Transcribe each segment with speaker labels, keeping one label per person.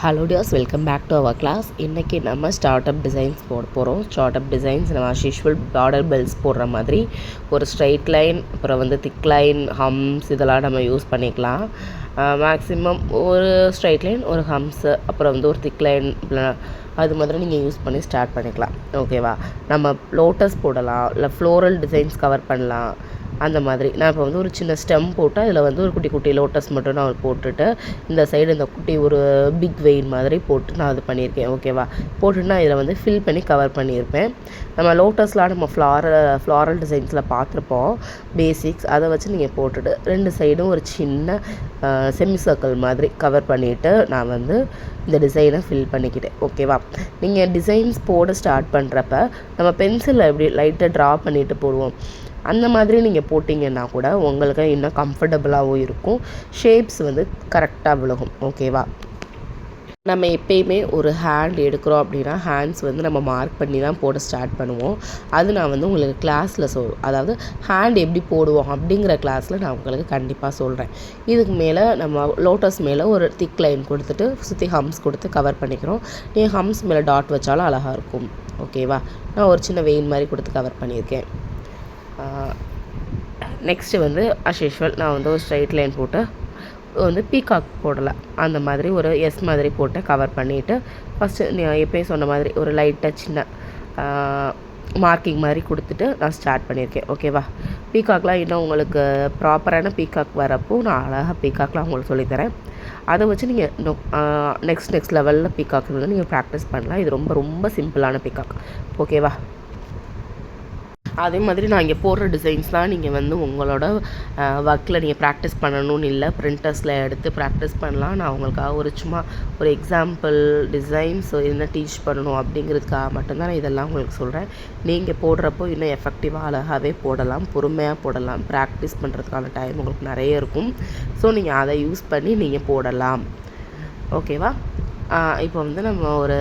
Speaker 1: Hello dears, welcome back to our class. இன்றைக்கி நம்ம start up designs போட போகிறோம். ஸ்டார்ட் அப் டிசைன்ஸ் நம்ம ஆஸ் யூஷுவல் பார்டர் பெல்ஸ் போடுற மாதிரி ஒரு ஸ்ட்ரைட் லைன், அப்புறம் வந்து திக் லைன், ஹம்ஸ் இதெல்லாம் நம்ம யூஸ் பண்ணிக்கலாம். மேக்ஸிமம் ஒரு ஸ்ட்ரைட் லைன், ஒரு ஹம்ஸு, அப்புறம் வந்து ஒரு திக் லைன் அது மாதிரி நீங்கள் யூஸ் பண்ணி ஸ்டார்ட் பண்ணிக்கலாம். ஓகேவா? நம்ம லோட்டஸ் போடலாம், இல்லை ஃப்ளோரல் டிசைன்ஸ் கவர் பண்ணலாம். அந்த மாதிரி நான் இப்போ வந்து ஒரு சின்ன ஸ்டெம் போட்டு அதில் வந்து ஒரு குட்டி குட்டி லோட்டஸ் மட்டும் நான் போட்டுட்டு இந்த சைடு இந்த குட்டி ஒரு பிக் வெயின் மாதிரி போட்டு நான் அது பண்ணியிருக்கேன். ஓகேவா? போட்டுட்டு நான் இதில் வந்து ஃபில் பண்ணி கவர் பண்ணியிருப்பேன். நம்ம லோட்டஸ்லாம் நம்ம ஃப்ளாரல் டிசைன்ஸில் பார்த்துருப்போம் பேசிக்ஸ். அதை வச்சு நீங்கள் போட்டுட்டு ரெண்டு சைடும் ஒரு சின்ன செமி சர்க்கிள் மாதிரி கவர் பண்ணிவிட்டு நான் வந்து இந்த டிசைனை ஃபில் பண்ணிக்கிட்டேன். ஓகேவா? நீங்கள் டிசைன்ஸ் போட ஸ்டார்ட் பண்ணுறப்ப நம்ம பென்சிலில் எப்படி லைட்டாக ட்ரா பண்ணிவிட்டு போடுவோம், அந்த மாதிரி நீங்கள் போட்டிங்கன்னா கூட உங்களுக்கு இன்னும் கம்ஃபர்டபுளாகவும் இருக்கும். ஷேப்ஸ் வந்து கரெக்டாக விழுகும். ஓகேவா? நம்ம எப்பயுமே ஒரு ஹேண்ட் எடுக்கிறோம் அப்படின்னா ஹேண்ட்ஸ் வந்து நம்ம மார்க் பண்ணி தான் போட ஸ்டார்ட் பண்ணுவோம். அது நான் வந்து உங்களுக்கு கிளாஸில் அதாவது ஹேண்ட் எப்படி போடுவோம் அப்படிங்கிற கிளாஸில் நான் உங்களுக்கு கண்டிப்பாக சொல்கிறேன். இதுக்கு மேலே நம்ம லோட்டஸ் மேலே ஒரு திக் லைன் கொடுத்துட்டு சுற்றி ஹம்ஸ் கொடுத்து கவர் பண்ணிக்கிறோம். நீங்கள் ஹம்ஸ் மேலே டாட் வச்சாலும் அழகாக இருக்கும். ஓகேவா? நான் ஒரு சின்ன வெயின் மாதிரி கொடுத்து கவர் பண்ணியிருக்கேன். நெக்ஸ்ட்டு வந்து அஸ் யூஷுவல் நான் வந்து ஒரு ஸ்ட்ரைட் லைன் போட்டு வந்து பீகாக் போடலை, அந்த மாதிரி ஒரு எஸ் மாதிரி போட்டு கவர் பண்ணிவிட்டு ஃபஸ்ட்டு நான் எப்பயும் சொன்ன மாதிரி ஒரு லைட்டாக சின்ன மார்க்கிங் மாதிரி கொடுத்துட்டு நான் ஸ்டார்ட் பண்ணியிருக்கேன். ஓகேவா? பீகாக்லாம் இன்னும் உங்களுக்கு ப்ராப்பரான பீகாக் வரப்போ நான் அழகாக பீகாக்லாம் உங்களுக்கு சொல்லித்தரேன். அதை வச்சு நீங்கள் இன்னும் நெக்ஸ்ட் லெவலில் பீகாக் வந்து நீங்கள் ப்ராக்டிஸ் பண்ணலாம். இது ரொம்ப ரொம்ப சிம்பிளான பீகாக். ஓகேவா? அதே மாதிரி நான் இங்கே போடுற டிசைன்ஸ்லாம் நீங்கள் வந்து உங்களோட ஒர்க்கில் நீங்கள் ப்ராக்டிஸ் பண்ணணும்னு இல்லை, பிரிண்டர்ஸில் எடுத்து ப்ராக்டிஸ் பண்ணலாம். நான் உங்களுக்காக ஒரு சும்மா ஒரு எக்ஸாம்பிள் டிசைன்ஸ் என்ன டீச் பண்ணணும் அப்படிங்கிறதுக்காக மட்டும்தான் நான் இதெல்லாம் உங்களுக்கு சொல்கிறேன். நீங்கள் போடுறப்போ இன்னும் எஃபெக்டிவாக அழகாகவே போடலாம், பொறுமையாக போடலாம். ப்ராக்டிஸ் பண்ணுறதுக்கான டைம் உங்களுக்கு நிறைய இருக்கும். ஸோ நீங்கள் அதை யூஸ் பண்ணி நீங்கள் போடலாம். ஓகேவா? இப்போ வந்து நம்ம ஒரு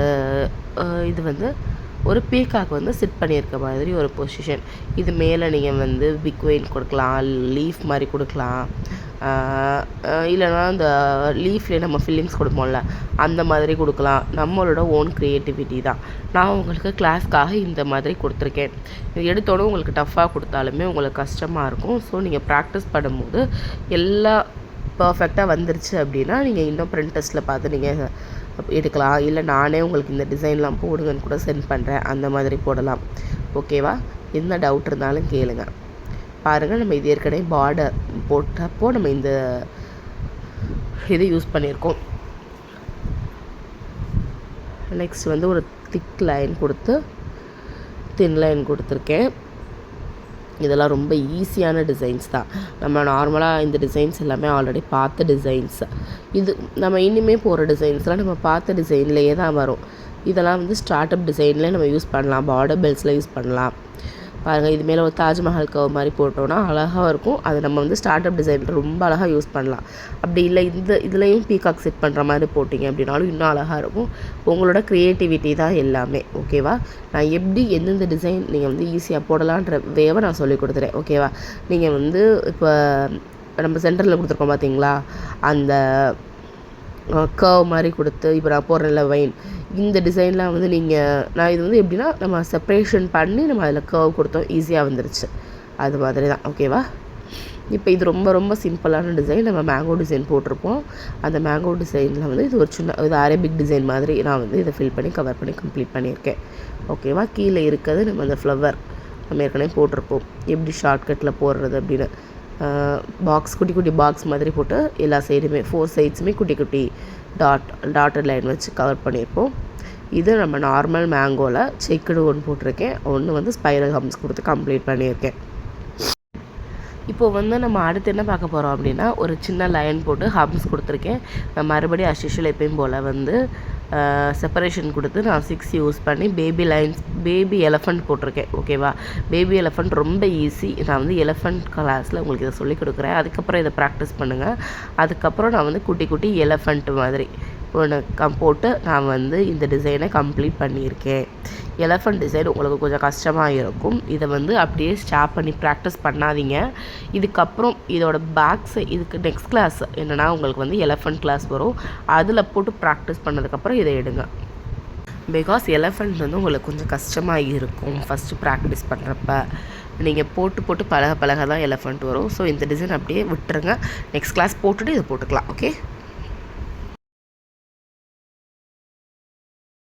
Speaker 1: இது வந்து ஒரு பீகாக் வந்து சிட் பண்ணியிருக்க மாதிரி ஒரு பொசிஷன். இது மேலே நீங்கள் வந்து பிக் வெயின் கொடுக்கலாம், லீஃப் மாதிரி கொடுக்கலாம், இல்லைனா இந்த லீஃப்லேயே நம்ம ஃபில்லிங்ஸ் கொடுப்போம்ல அந்த மாதிரி கொடுக்கலாம். நம்மளோட ஓன் க்ரியேட்டிவிட்டி தான். நான் உங்களுக்கு கிளாஸ்க்காக இந்த மாதிரி கொடுத்துருக்கேன். இது எடுத்தோடனே உங்களுக்கு டஃப்பாக கொடுத்தாலுமே உங்களுக்கு கஷ்டமாக இருக்கும். ஸோ நீங்கள் ப்ராக்டிஸ் பண்ணும்போது எல்லா பர்ஃபெக்டாக வந்துருச்சு அப்படின்னா நீங்கள் இன்னும் பிரிண்டர்ஸில் பார்த்து நீங்கள் எடுக்கலாம். இல்லை நானே உங்களுக்கு இந்த டிசைன்லாம் போடுங்கன்னு கூட சென்ட் பண்ணுறேன், அந்த மாதிரி போடலாம். ஓகேவா? என்ன டவுட் இருந்தாலும் கேளுங்க. பாருங்கள், நம்ம இது ஏற்கனவே பார்டர் போட்டப்போ நம்ம இந்த இது யூஸ் பண்ணியிருக்கோம். நெக்ஸ்ட் வந்து ஒரு திக் லைன் கொடுத்து தின் லைன் கொடுத்துருக்கேன். இதெல்லாம் ரொம்ப ஈஸியான டிசைன்ஸ் தான். நம்ம நார்மலாக இந்த டிசைன்ஸ் எல்லாமே ஆல்ரெடி பார்த்த டிசைன்ஸ். இது நம்ம இனிமேல் போகிற டிசைன்ஸ்லாம் நம்ம பார்த்த டிசைன்லேயே தான் வரும். இதெல்லாம் வந்து ஸ்டார்ட் அப் டிசைன்லேயே நம்ம யூஸ் பண்ணலாம், பார்டர் பெல்ஸில் யூஸ் பண்ணலாம். பாருங்கள், இது மேலே ஒரு தாஜ்மஹால் கவ் மாதிரி போட்டோன்னா அழகாக இருக்கும். அது நம்ம வந்து ஸ்டார்ட் அப் டிசைனில் ரொம்ப அழகாக யூஸ் பண்ணலாம். அப்படி இல்லை இதுலேயும் பீகாக் செட் பண்ணுற மாதிரி போட்டிங்க அப்படின்னாலும் இன்னும் அழகாக இருக்கும். உங்களோட க்ரியேட்டிவிட்டி தான் எல்லாமே. ஓகேவா? நான் எப்படி எந்தெந்த டிசைன் நீங்கள் வந்து ஈஸியாக போடலான்ற வேவை நான் சொல்லி கொடுத்துறேன். ஓகேவா? நீங்கள் வந்து இப்போ நம்ம சென்டரில் கொடுத்துருக்கோம் பார்த்தீங்களா, அந்த கர்வ் மாதிரி கொடுத்து இப்போ நான் போடுறேன்ல வெயின், இந்த டிசைன்லாம் வந்து நான் இது வந்து எப்படின்னா நம்ம செப்ரேஷன் பண்ணி நம்ம அதில் கர்வ் கொடுத்தோம், ஈஸியாக வந்துருச்சு. அது மாதிரி தான். ஓகேவா? இப்போ இது ரொம்ப ரொம்ப சிம்பிளான டிசைன். நம்ம மேங்கோ டிசைன் போட்டிருப்போம். அந்த மேங்கோ டிசைனில் வந்து இது ஒரு சின்ன இது அரபிக் டிசைன் மாதிரி நான் வந்து இதை ஃபில் பண்ணி கவர் பண்ணி கம்ப்ளீட் பண்ணியிருக்கேன். ஓகேவா? கீழே இருக்கிறது நம்ம அந்த ஃப்ளவர் நம்ம ஏற்கனவே போட்டிருப்போம், எப்படி ஷார்ட்கட்டில் போடுறது அப்படின்னு. பாக்ஸ் குட்டி குட்டி பாக்ஸ் மாதிரி போட்டு எல்லா சைடுமே 4 சைட்ஸுமே குட்டி குட்டி டாட்டட் லைன் வச்சு கவர் பண்ணியிருப்போம். இது நம்ம நார்மல் மேங்கோவில் செக்குடு ஒன்று போட்டிருக்கேன், ஒன்று வந்து ஸ்பைரல் ஹம்ஸ் கொடுத்து கம்ப்ளீட் பண்ணியிருக்கேன். இப்போ வந்து நம்ம அடுத்து என்ன பார்க்க போகிறோம் அப்படின்னா ஒரு சின்ன லைன் போட்டு ஹம்ஸ் கொடுத்துருக்கேன். நான் மறுபடியும் அஸ் யூஷுவல் எப்பயும் போல் வந்து செப்பரேஷன் கொடுத்து நான் 6 யூஸ் பண்ணி பேபி எலஃபண்ட் போட்டிருக்கேன். ஓகேவா? பேபி எலஃபண்ட் ரொம்ப ஈஸி. நான் வந்து எலஃபண்ட் கிளாஸில் உங்களுக்கு இதை சொல்லிக் கொடுக்குறேன். அதுக்கப்புறம் இதை ப்ராக்டிஸ் பண்ணுங்கள். அதுக்கப்புறம் நான் வந்து குட்டி குட்டி எலஃபண்ட் மாதிரி ஒன்று போட்டு நான் வந்து இந்த டிசைனை கம்ப்ளீட் பண்ணியிருக்கேன். எலஃபண்ட் டிசைன் உங்களுக்கு கொஞ்சம் கஷ்டமாக இருக்கும். இதை வந்து அப்படியே ஸ்டாப் பண்ணி ப்ராக்டிஸ் பண்ணாதீங்க. இதுக்கப்புறம் இதோட இதுக்கு நெக்ஸ்ட் கிளாஸ் என்னென்னா உங்களுக்கு வந்து எலஃபண்ட் கிளாஸ் வரும். அதில் போட்டு ப்ராக்டிஸ் பண்ணதுக்கப்புறம் இதை எடுங்க. பிகாஸ் எலஃபண்ட் வந்து உங்களுக்கு கொஞ்சம் கஷ்டமாக இருக்கும் ஃபஸ்ட்டு ப்ராக்டிஸ் பண்ணுறப்ப. நீங்கள் போட்டு பழக தான் எலஃபண்ட் வரும். ஸோ இந்த டிசைன் அப்படியே விட்டுருங்க. நெக்ஸ்ட் கிளாஸ் போட்டுட்டு இதை போட்டுக்கலாம். ஓகே.